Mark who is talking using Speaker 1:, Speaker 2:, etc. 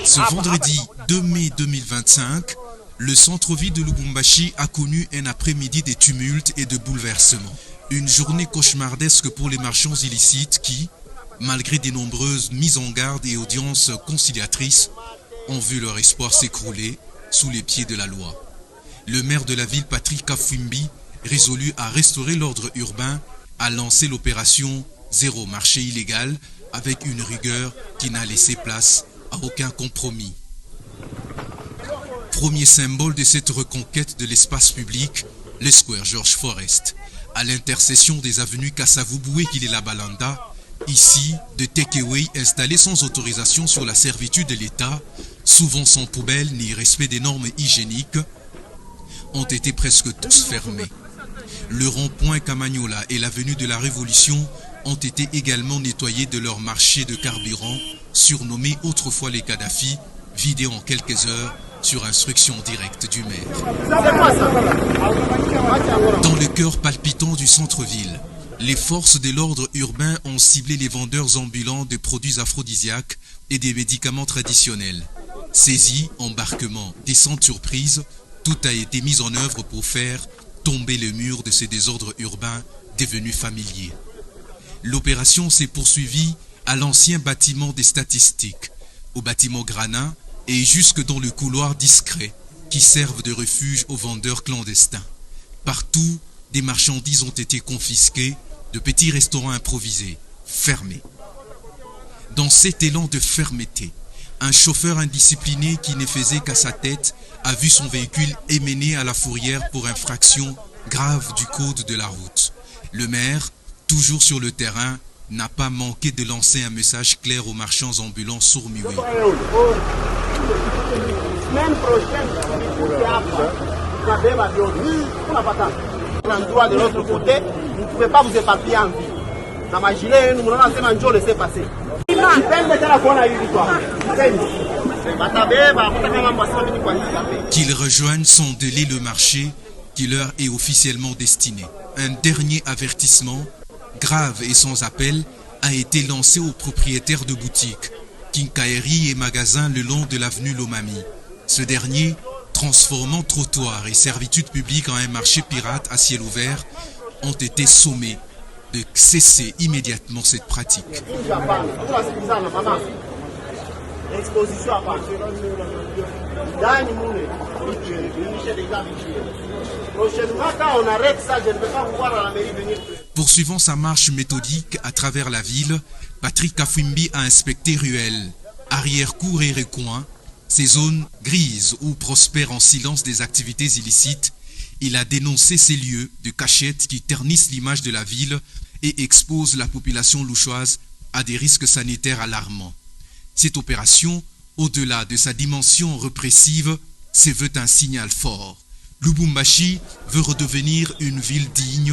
Speaker 1: Ce vendredi 2 mai 2025, le centre-ville de Lubumbashi a connu un après-midi de tumultes et de bouleversements. Une journée cauchemardesque pour les marchands illicites qui, malgré de nombreuses mises en garde et audiences conciliatrices, ont vu leur espoir s'écrouler sous les pieds de la loi. Le maire de la ville, Patrick Kafwimbi, résolu à restaurer l'ordre urbain, a lancé l'opération Zéro marché illégal avec une rigueur qui n'a laissé place à aucun compromis. Premier symbole de cette reconquête de l'espace public, le Square George Forest. À l'intersection des avenues Kasavubu et Kilelabalanda, ici, de take-away installés sans autorisation sur la servitude de l'État, souvent sans poubelle ni respect des normes hygiéniques, ont été presque tous fermés. Le rond-point Kamagnola et l'avenue de la Révolution ont été également nettoyés de leur marché de carburant, surnommé autrefois les Kadhafi, vidés en quelques heures sur instruction directe du maire. Dans le cœur palpitant du centre-ville, les forces de l'ordre urbain ont ciblé les vendeurs ambulants de produits aphrodisiaques et des médicaments traditionnels. Saisis, embarquements, descentes surprises, tout a été mis en œuvre pour faire tomber le mur de ces désordres urbains devenus familiers. L'opération s'est poursuivie à l'ancien bâtiment des statistiques, au bâtiment Grana et jusque dans le couloir discret qui servent de refuge aux vendeurs clandestins. Partout, des marchandises ont été confisquées, de petits restaurants improvisés, fermés. Dans cet élan de fermeté, un chauffeur indiscipliné qui ne faisait qu'à sa tête a vu son véhicule émené à la fourrière pour infraction grave du code de la route. Le maire, toujours sur le terrain, n'a pas manqué de lancer un message clair aux marchands ambulants sourds-muets.
Speaker 2: Semaine prochaine, l'endroit de l'autre côté, vous ne pouvez pas vous éparpiller en vie. Dans ma gilet, nous allons faire un jour laisser passer.
Speaker 1: Qu'ils rejoignent sans délai le marché qui leur est officiellement destiné. Un dernier avertissement, grave et sans appel, a été lancé aux propriétaires de boutiques, quincailleries et magasins le long de l'avenue Lomami. Ce dernier, transformant trottoirs et servitudes publiques en un marché pirate à ciel ouvert, ont été sommés de cesser immédiatement cette pratique. Poursuivant sa marche méthodique à travers la ville, Patrick Kafwimbi a inspecté ruelles, arrière-cours et recoins, ces zones grises où prospèrent en silence des activités illicites. Il a dénoncé ces lieux de cachette qui ternissent l'image de la ville et exposent la population louchoise à des risques sanitaires alarmants. Cette opération, au-delà de sa dimension répressive, se veut un signal fort. Lubumbashi veut redevenir une ville digne